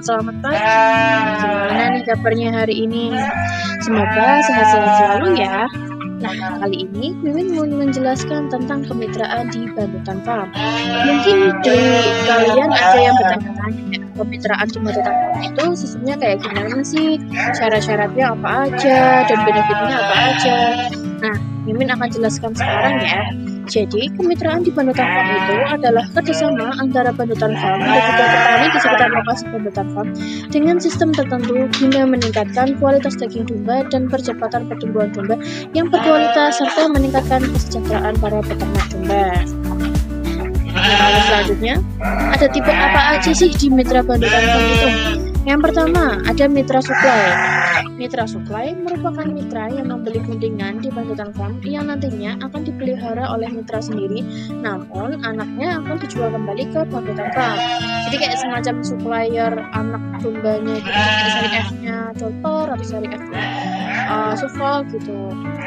selamat pagi. Gimana nih kabarnya hari ini? Semoga sehat-sehat selalu ya. Nah, kali ini Mimin mau menjelaskan tentang kemitraan di Bandutan Farm. Mungkin di kalian ada yang bertanya-tanya, kemitraan di Bandutan Farm itu sesungguhnya kayak gimana sih? Syarat-syaratnya apa aja dan benefitnya apa aja? Nah, Mimin akan jelaskan sekarang ya. Jadi, kemitraan di Bandutan Farm itu adalah kerjasama antara Bandutan Farm dan juga petani di sekitar lokasi Bandutan Farm dengan sistem tertentu guna meningkatkan kualitas daging domba dan percepatan pertumbuhan domba yang berkualitas serta meningkatkan kesejahteraan para peternak domba. Nah, lalu selanjutnya, ada tipe apa aja sih di mitra Bandutan Farm itu? Yang pertama, ada mitra supply. Mitra supply merupakan mitra yang membeli guntingan di Bandutan Farm yang nantinya akan dipelihara oleh mitra sendiri, namun anaknya akan dijual kembali ke Bandutan Farm. Jadi kayak semacam supplier anak dombanya gitu, kayak seri F-nya Doctor atau seri F-nya Sufol gitu.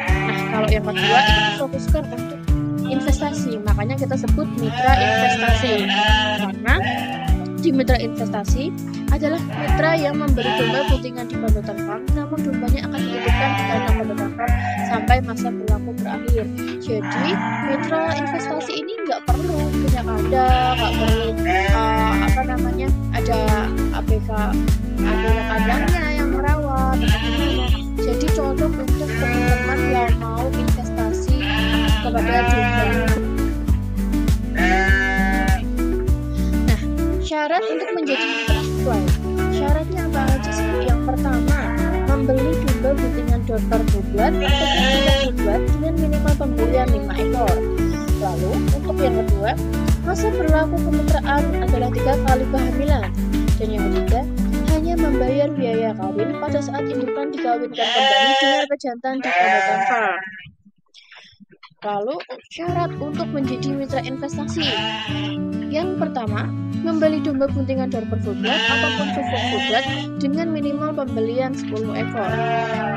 Nah, kalau yang kedua itu difokuskan untuk investasi, makanya kita sebut mitra investasi. Karena di mitra investasi adalah mitra yang membeli domba guntingan di Bandutan Farm, namun dombanya akan dititipkan di kandang Bandutan Farm sampai masa berlaku berakhir. Jadi mitra investasi ini nggak perlu punya kandang, nggak perlu ada ABK kandangnya yang merawat. Jadi cocok untuk teman-teman yang mau investasi kepada domba. Syarat untuk menjadi mitra supply. Syaratnya apa aja sih? Yang pertama, membeli domba guntingan Dorper boblat atau guntingan boblat dengan minimal pembelian 5 ekor. Lalu, untuk yang kedua, masa berlaku kemitraan adalah 3 kali kehamilan. Dan yang ketiga, hanya membayar biaya kawin pada saat indukan dikawinkan kembali dengan pejantan di Bandutan Farm. Lalu, syarat untuk menjadi mitra investasi. Yang pertama, membeli domba guntingan Dorper boblat ataupun Suffolk boblat dengan minimal pembelian 10 ekor.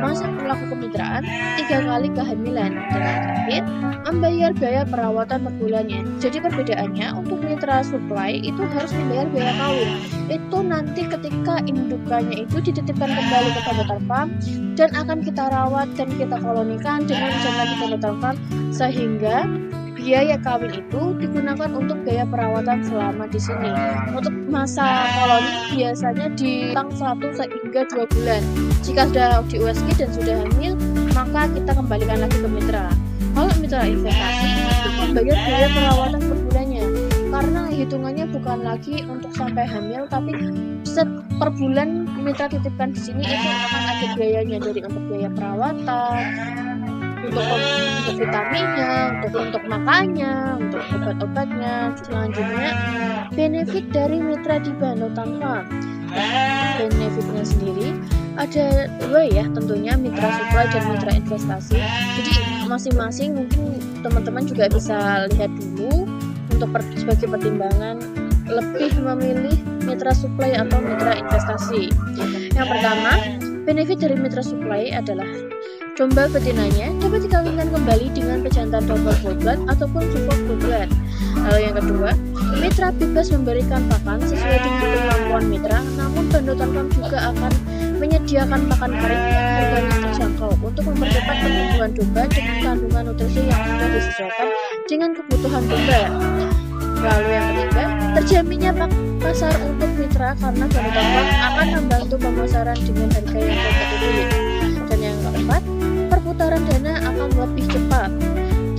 Masa berlaku kemitraan 3 kali kehamilan. Dan yang terakhir, membayar biaya perawatan per bulannya. Jadi perbedaannya untuk mitra supply itu harus membayar biaya kawin. Itu nanti ketika indukannya itu dititipkan kembali ke Bandutan Farm dan akan kita rawat dan kita kolonikan dengan jantan di Bandutan Farm, sehingga biaya kawin itu digunakan untuk biaya perawatan selama di sini. Untuk masa koloni biasanya di 1 hingga 2 bulan. Jika sudah di USG dan sudah hamil, maka kita kembalikan lagi ke mitra. Kalau mitra investasi itu membayar biaya perawatan per bulannya, karena hitungannya bukan lagi untuk sampai hamil, tapi per bulan mitra titipkan di sini itu akan ada biayanya, dari untuk biaya perawatan, untuk vitaminnya, untuk makannya, untuk obat-obatnya. Selanjutnya, benefit dari mitra di Bandutan Farm. Benefitnya sendiri ada 2 ya, tentunya mitra supply dan mitra investasi. Jadi masing-masing mungkin teman-teman juga bisa lihat dulu untuk sebagai pertimbangan lebih memilih mitra supply atau mitra investasi. Yang pertama, benefit dari mitra supply adalah domba betinanya dapat dikawinkan kembali dengan pejantan Dorper boblat ataupun Suffolk boblat. Lalu yang kedua, mitra bebas memberikan pakan sesuai dengan kemampuan mitra, namun Bandutan Farm juga akan menyediakan pakan kering yang harganya terjangkau untuk mempercepat pertumbuhan domba dengan kandungan nutrisi yang sudah disesuaikan dengan kebutuhan domba. Lalu yang ketiga, terjaminnya pasar untuk mitra karena Bandutan Farm akan membantu pemasaran dengan harga yang kompetitif. Dan yang keempat, perputaran dana akan lebih cepat.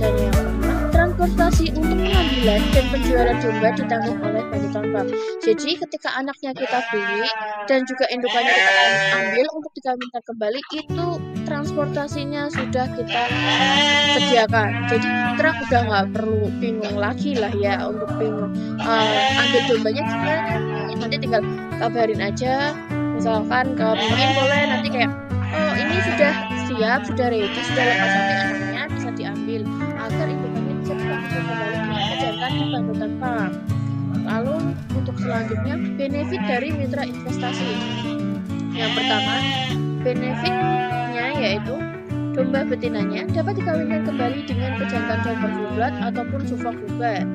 Dan yang keempat, transportasi untuk pengambilan dan penjualan domba ditanggung oleh Bandutan Farm. Jadi ketika anaknya kita beli dan juga indukannya kita ambil untuk dikawinkan kembali, itu transportasinya sudah kita sediakan. Jadi mitra udah nggak perlu bingung lagi lah ya untuk bingung ambil dombanya gimana. Nanti tinggal kabarin aja, misalkan ke Mimin boleh, nanti kayak oh ini sudah siap, sudah ready, sudah lepas, sampai anaknya bisa diambil agar indukannya bisa dilakukan kembali dengan pejantan di Bandutan Farm. Lalu untuk selanjutnya, benefit dari mitra investasi. Yang pertama, benefitnya yaitu domba betinanya dapat dikawinkan kembali dengan pejantan Dorper boblat ataupun Suffolk boblat.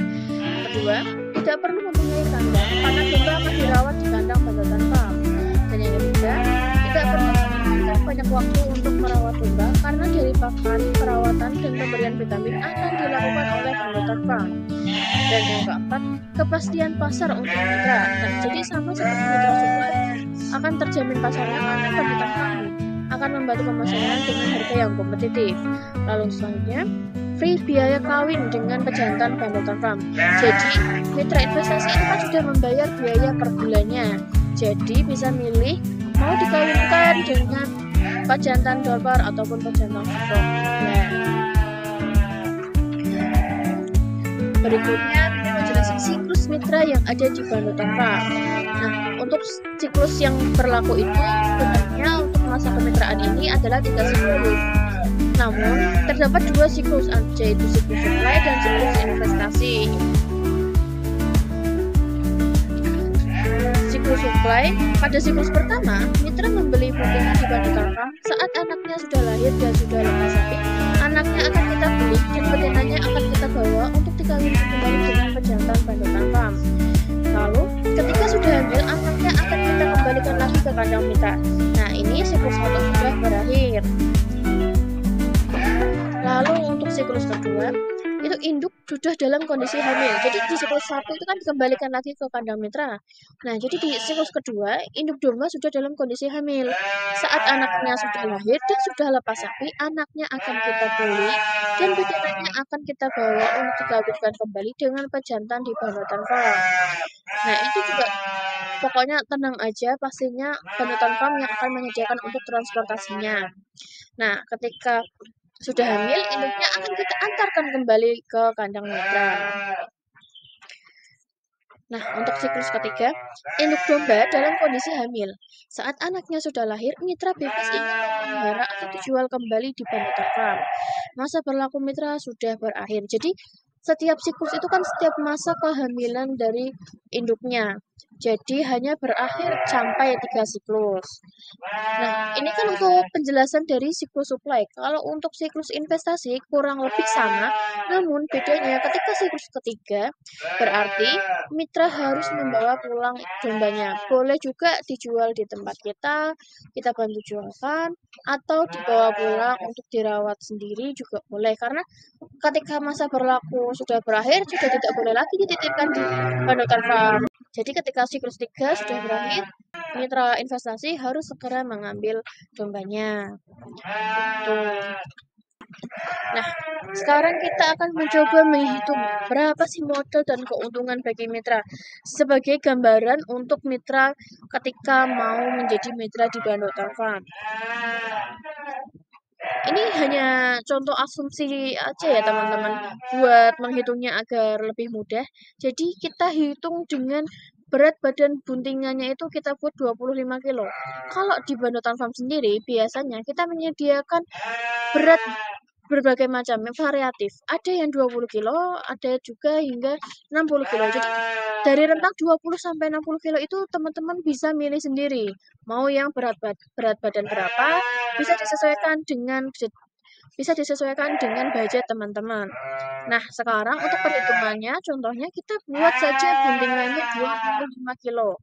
Kedua, tidak perlu mempunyai kandang karena domba akan dirawat di kandang Bandutan Farm. banyak waktu untuk merawat domba karena dari pakan, perawatan, dan pemberian vitamin akan dilakukan oleh pendotan farm. Dan yang keempat, kepastian pasar untuk mitra. Nah, jadi sama seperti mitra supply, akan terjamin pasarnya karena pendotan farm akan membantu pemasaran dengan harga yang kompetitif. Lalu selanjutnya, free biaya kawin dengan pejantan pendotan farm. Jadi, mitra investasi itu kan sudah membayar biaya per bulannya. Jadi, bisa milih mau dikawinkan dengan pejantan dorper ataupun pejantan supply. Ya. Berikutnya, kita menjelaskan siklus mitra yang ada di pendotan farm. Nah, untuk siklus yang berlaku itu sebenarnya untuk masa kemitraan ini adalah 3 siklus. Namun, terdapat 2 siklus, yaitu siklus supply dan siklus investasi. Siklus supply, pada siklus pertama, mitra membeli buntingan di pendotan farm saat anaknya sudah lahir dan sudah lepas sapi. Anaknya akan kita beli dan betinanya akan kita bawa untuk dikawinkan kembali dengan pejantan pendotan farm. Lalu, ketika sudah hamil, anaknya akan kita kembalikan lagi ke kandang mitra. Nah, ini siklus 1 sudah berakhir. Lalu untuk siklus kedua, itu induk sudah dalam kondisi hamil. Jadi di siklus 1 itu kan dikembalikan lagi ke kandang mitra. Nah, jadi di siklus kedua, induk domba sudah dalam kondisi hamil. Saat anaknya sudah lahir dan sudah lepas sapi, anaknya akan kita beli dan betinanya akan kita bawa untuk dikawinkan kembali dengan pejantan di pendotan farm. Nah, itu juga pokoknya tenang aja, pastinya pendotan farm yang akan menyediakan untuk transportasinya. Nah, ketika sudah hamil, induknya akan kita antarkan kembali ke kandang mitra. Nah, untuk siklus ketiga, induk domba dalam kondisi hamil. Saat anaknya sudah lahir, mitra bebas ingin memelihara atau dijual kembali di pendotan farm. Masa berlaku mitra sudah berakhir. Jadi, setiap siklus itu kan setiap masa kehamilan dari induknya. Jadi hanya berakhir sampai 3 siklus. Nah, ini kan untuk penjelasan dari siklus supply. Kalau untuk siklus investasi kurang lebih sama, namun bedanya ketika siklus ketiga, berarti mitra harus membawa pulang dombanya. Boleh juga dijual di tempat kita bantu jualkan, atau dibawa pulang untuk dirawat sendiri juga boleh. Karena ketika masa berlaku sudah berakhir, sudah tidak boleh lagi dititipkan di pendotan farm. Jadi ketika siklus 3 sudah berakhir, mitra investasi harus segera mengambil dombanya. Tuh. Nah, sekarang kita akan mencoba menghitung berapa sih modal dan keuntungan bagi mitra sebagai gambaran untuk mitra ketika mau menjadi mitra di pendotan farm. Ini hanya contoh asumsi aja ya teman-teman, buat menghitungnya agar lebih mudah. Jadi kita hitung dengan berat badan buntingannya itu kita buat 25 kilo. Kalau di pendotan farm sendiri, biasanya kita menyediakan berat berbagai macam, variatif. Ada yang 20 kilo, ada juga hingga 60 kilo. Jadi dari rentang 20 sampai 60 kilo itu teman-teman bisa milih sendiri. Mau yang berat badan berapa, bisa disesuaikan dengan budget teman-teman. Nah, sekarang untuk perhitungannya, contohnya kita buat saja buntingannya 25 kilo.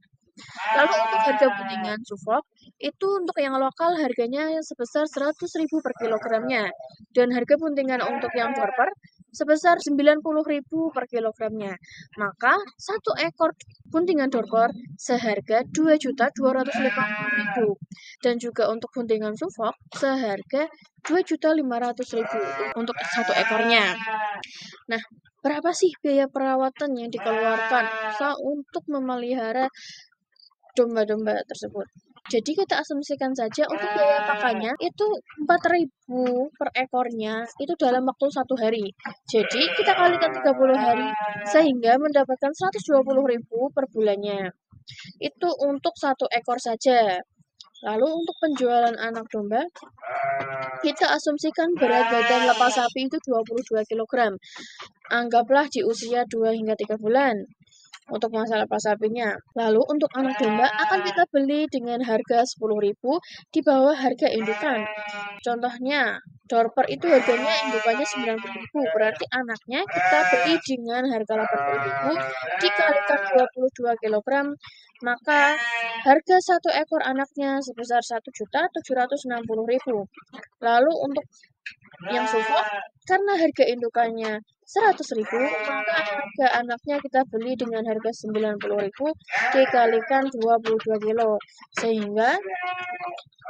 Lalu untuk harga buntingan Suffolk, itu untuk yang lokal harganya sebesar 100.000 per kilogramnya. Dan harga buntingan untuk yang dorper sebesar 90.000 per kilogramnya. Maka, satu ekor buntingan dorper seharga 2.250.000. Dan juga untuk buntingan Suffolk seharga 2.500.000 untuk satu ekornya. Nah, berapa sih biaya perawatan yang dikeluarkan untuk memelihara domba-domba tersebut? Jadi kita asumsikan saja untuk biaya pakannya itu 4.000 per ekornya itu dalam waktu 1 hari. Jadi kita kalikan 30 hari sehingga mendapatkan 120.000 per bulannya. Itu untuk 1 ekor saja. Lalu untuk penjualan anak domba, kita asumsikan berat badan lepas sapi itu 22 kg. Anggaplah di usia 2 hingga 3 bulan. Untuk masalah lepas sapinya. Lalu untuk anak domba akan kita beli dengan harga 10.000 di bawah harga indukan. Contohnya, dorper itu harganya indukannya 90.000, berarti anaknya kita beli dengan harga 80.000 dikalikan 22 kg maka harga satu ekor anaknya sebesar 1.760.000. Lalu untuk yang support, karena harga indukannya 100.000, maka harga anaknya kita beli dengan harga 90.000 dikalikan 22 kilo, sehingga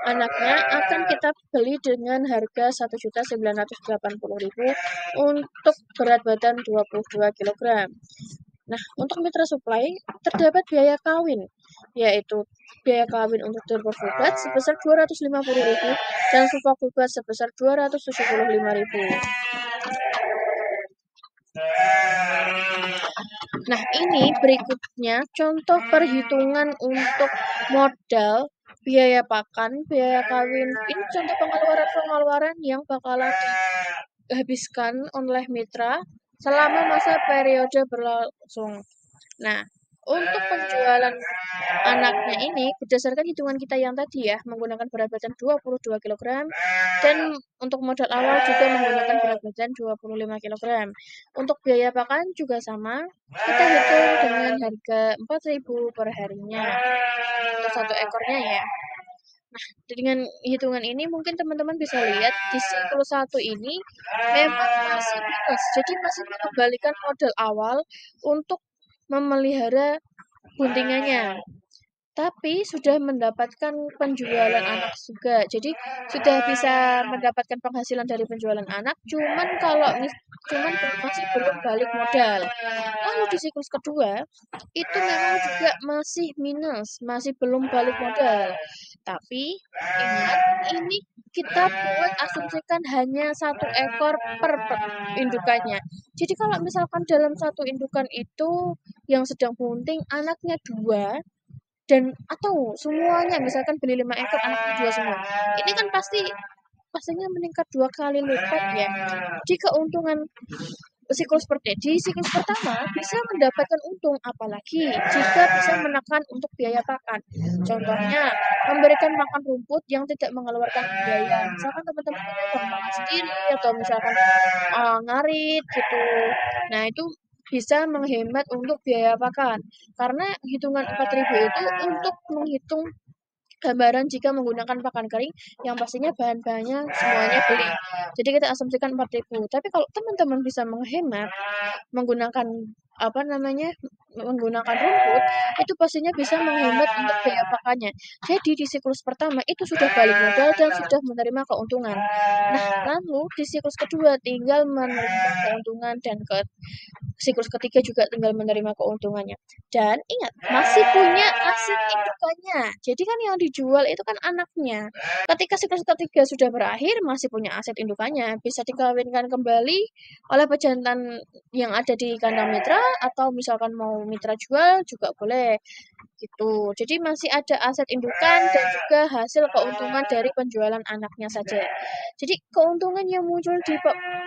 anaknya akan kita beli dengan harga 1.980.000 untuk berat badan 22 kg. Nah, untuk mitra supply terdapat biaya kawin, yaitu biaya kawin untuk Dorper Fullbred sebesar 250.000 dan Suffolk Fullbred sebesar 275.000. Nah, ini berikutnya contoh perhitungan untuk modal, biaya pakan, biaya kawin. Ini contoh pengeluaran-pengeluaran yang bakalan dihabiskan oleh mitra selama masa periode berlangsung. Nah, untuk penjualan anaknya ini berdasarkan hitungan kita yang tadi ya, menggunakan berat badan 22 kg dan untuk modal awal juga menggunakan berat badan 25 kg. Untuk biaya pakan juga sama, kita hitung dengan harga 4.000 per harinya untuk satu ekornya ya. Nah, dengan hitungan ini mungkin teman-teman bisa lihat di siklus 1 ini memang masih minus. Jadi masih mengembalikan modal awal untuk memelihara guntingannya. Tapi sudah mendapatkan penjualan anak juga. Jadi sudah bisa mendapatkan penghasilan dari penjualan anak, cuman masih belum balik modal. Lalu di siklus kedua itu memang juga masih minus, masih belum balik modal. Tapi ingat, ini kita buat asumsikan hanya satu ekor per indukannya. Jadi kalau misalkan dalam satu indukan itu yang sedang bunting anaknya 2 dan atau semuanya misalkan beli 5 ekor anaknya 2 semua. Ini kan pastinya meningkat 2 kali lipat ya. Di keuntungan siklus di siklus pertama bisa mendapatkan untung, apalagi jika bisa menekan untuk biaya pakan. Contohnya, memberikan makan rumput yang tidak mengeluarkan biaya. Misalkan teman-teman punya makan sendiri atau misalkan ngarit gitu. Nah, itu bisa menghemat untuk biaya pakan. Karena hitungan 4.000 itu untuk menghitung gambaran jika menggunakan pakan kering yang pastinya bahan-bahannya semuanya beli. Jadi kita asumsikan 4.000. Tapi kalau teman-teman bisa menghemat menggunakan menggunakan rumput, itu pastinya bisa menghemat untuk biaya pakannya. Jadi di siklus pertama itu sudah balik modal dan sudah menerima keuntungan. Nah, lalu di siklus kedua tinggal menerima keuntungan dan siklus ketiga juga tinggal menerima keuntungannya. Dan ingat, masih punya aset indukannya. Jadi kan yang dijual itu kan anaknya. Ketika siklus ketiga sudah berakhir, masih punya aset indukannya. Bisa dikawinkan kembali oleh pejantan yang ada di kandang mitra, atau misalkan mau mitra jual juga boleh. Gitu. Jadi masih ada aset indukan dan juga hasil keuntungan dari penjualan anaknya saja. Jadi keuntungan yang muncul di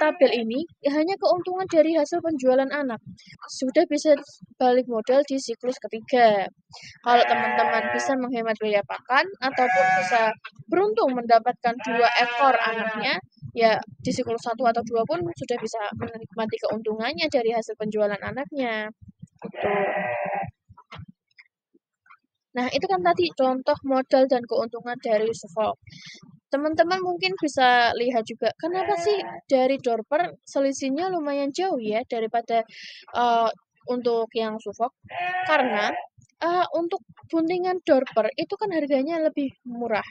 tabel ini ya hanya keuntungan dari hasil penjualan anak. Sudah bisa balik modal di siklus ketiga. Kalau teman-teman bisa menghemat biaya pakan ataupun bisa beruntung mendapatkan 2 ekor anaknya, ya di siklus 1 atau 2 pun sudah bisa menikmati keuntungannya dari hasil penjualan anaknya. Gitu. Nah, itu kan tadi contoh modal dan keuntungan dari Suffolk. Teman-teman mungkin bisa lihat juga, kenapa sih dari Dorper selisihnya lumayan jauh ya daripada untuk yang Suffolk? Karena untuk buntingan Dorper itu kan harganya lebih murah.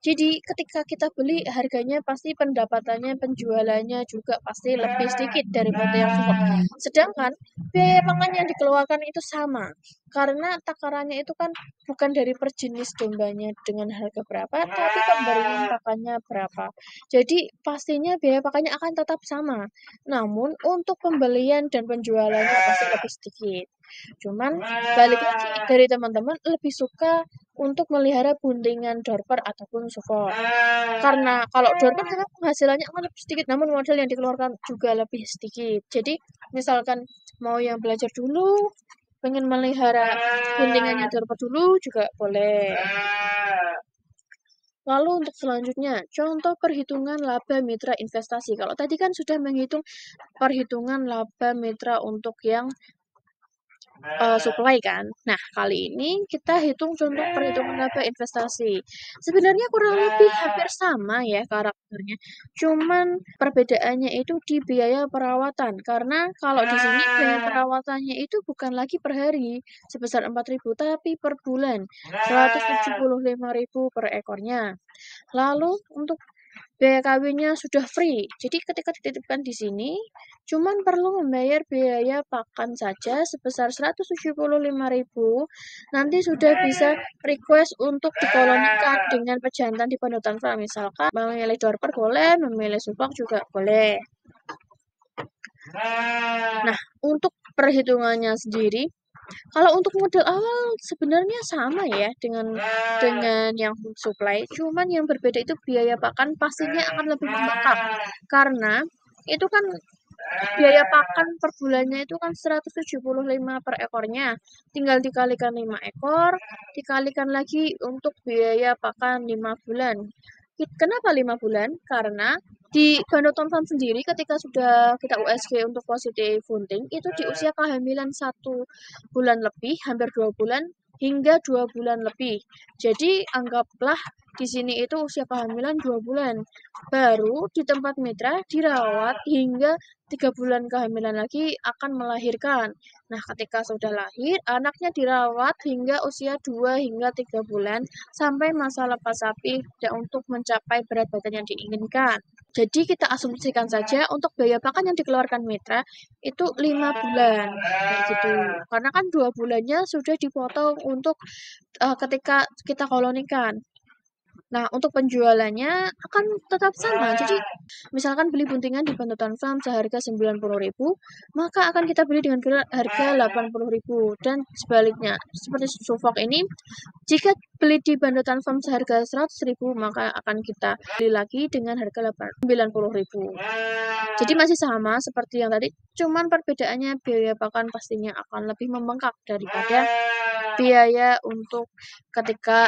Jadi ketika kita beli harganya pasti pendapatannya, penjualannya juga pasti lebih sedikit daripada yang Suffolk. Sedangkan biaya pakan yang dikeluarkan itu sama. Karena takarannya itu kan bukan dari per jenis dombanya dengan harga berapa, tapi pemberian pakannya berapa. Jadi pastinya biaya pakannya akan tetap sama. Namun untuk pembelian dan penjualannya pasti lebih sedikit. Cuman balik lagi dari teman-teman lebih suka untuk melihara buntingan Dorper ataupun Suffolk. Karena kalau Dorper memang penghasilannya akan lebih sedikit, namun modal yang dikeluarkan juga lebih sedikit. Jadi misalkan mau yang belajar dulu, pengen melihara buntingannya Dorper dulu juga boleh. Lalu untuk selanjutnya, contoh perhitungan laba mitra investasi. Kalau tadi kan sudah menghitung perhitungan laba mitra untuk yang supply kan. Nah, kali ini kita hitung contoh perhitungan laba investasi. Sebenarnya kurang lebih hampir sama ya karakternya. Cuman perbedaannya itu di biaya perawatan. Karena kalau di sini biaya perawatannya itu bukan lagi per hari sebesar 4.000 tapi per bulan 175.000 per ekornya. Lalu untuk biaya kawinnya sudah free. Jadi ketika dititipkan di sini, cuman perlu membayar biaya pakan saja sebesar 175.000. Nanti sudah bisa request untuk dikolonikan dengan pejantan di panutan farm. Misalkan memilih dorper boleh, memilih subak juga boleh. Nah, untuk perhitungannya sendiri, kalau untuk modal awal sebenarnya sama ya dengan yang supply, cuman yang berbeda itu biaya pakan pastinya akan lebih membengkak karena itu kan biaya pakan per bulannya itu kan 175 per ekornya. Tinggal dikalikan 5 ekor, dikalikan lagi untuk biaya pakan 5 bulan. Kenapa 5 bulan? Karena di Bandoton Farm sendiri ketika sudah kita USG untuk positif bunting itu di usia kehamilan 1 bulan lebih, hampir 2 bulan hingga 2 bulan lebih. Jadi anggaplah di sini itu usia kehamilan 2 bulan. Baru di tempat mitra dirawat hingga 3 bulan kehamilan lagi akan melahirkan. Nah, ketika sudah lahir, anaknya dirawat hingga usia 2 hingga 3 bulan sampai masa lepas sapi dan untuk mencapai berat badan yang diinginkan. Jadi kita asumsikan saja untuk biaya pakan yang dikeluarkan mitra itu 5 bulan kayak gitu. Karena kan 2 bulannya sudah dipotong untuk ketika kita kolonikan. Nah, untuk penjualannya akan tetap sama. Jadi, misalkan beli buntingan di Bandotan Farm seharga 90.000, maka akan kita beli dengan harga 80.000 dan sebaliknya. Seperti Sufok ini, jika beli di Bandotan Farm seharga 100.000, maka akan kita beli lagi dengan harga 90.000. Jadi masih sama seperti yang tadi, cuman perbedaannya biaya pakan pastinya akan lebih membengkak daripada biaya untuk ketika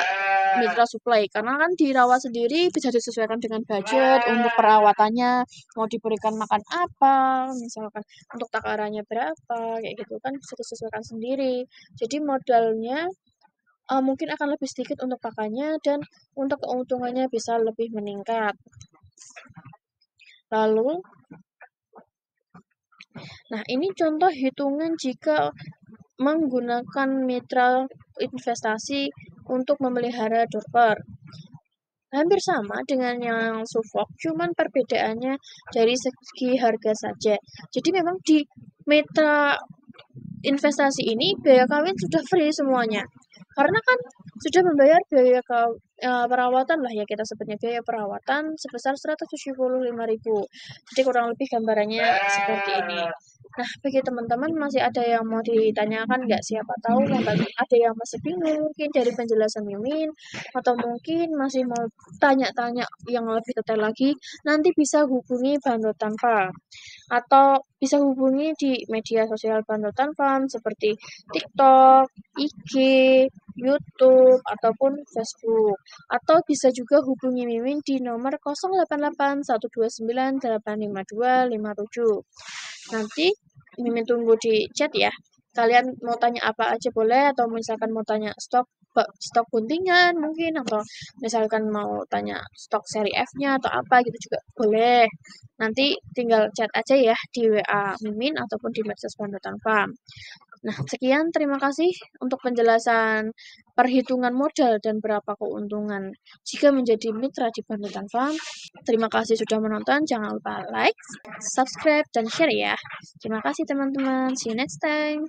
mitra supply karena kan dirawat sendiri bisa disesuaikan dengan budget untuk perawatannya mau diberikan makan apa misalkan untuk takarannya berapa kayak gitu kan bisa disesuaikan sendiri jadi modalnya mungkin akan lebih sedikit untuk pakannya dan untuk keuntungannya bisa lebih meningkat. Lalu nah ini contoh hitungan jika menggunakan mitra investasi untuk memelihara dorper. Hampir sama dengan yang Sufok, cuman perbedaannya dari segi harga saja. Jadi memang di mitra investasi ini biaya kawin sudah free semuanya. Karena kan sudah membayar biaya perawatan lah ya kita sebutnya biaya perawatan sebesar 175.000. Jadi kurang lebih gambarannya seperti ini. Nah, bagi teman-teman masih ada yang mau ditanyakan nggak? Siapa tahu ada yang masih bingung mungkin dari penjelasan Mimin atau mungkin masih mau tanya-tanya yang lebih detail lagi, nanti bisa hubungi Bandotan Farm atau bisa hubungi di media sosial Bandotan Farm seperti TikTok, IG, YouTube, ataupun Facebook. Atau bisa juga hubungi Mimin di nomor 088129855257. Nanti Mimin tunggu di chat ya. Kalian mau tanya apa aja boleh atau misalkan mau tanya stok guntingan mungkin atau misalkan mau tanya stok seri F-nya atau apa gitu juga boleh. Nanti tinggal chat aja ya di WA Mimin ataupun di medsos Bandotan Farm. Nah, sekian terima kasih untuk penjelasan perhitungan modal dan berapa keuntungan jika menjadi mitra di Bandotan Farm. Terima kasih sudah menonton, jangan lupa like, subscribe, dan share ya. Terima kasih teman-teman, see you next time.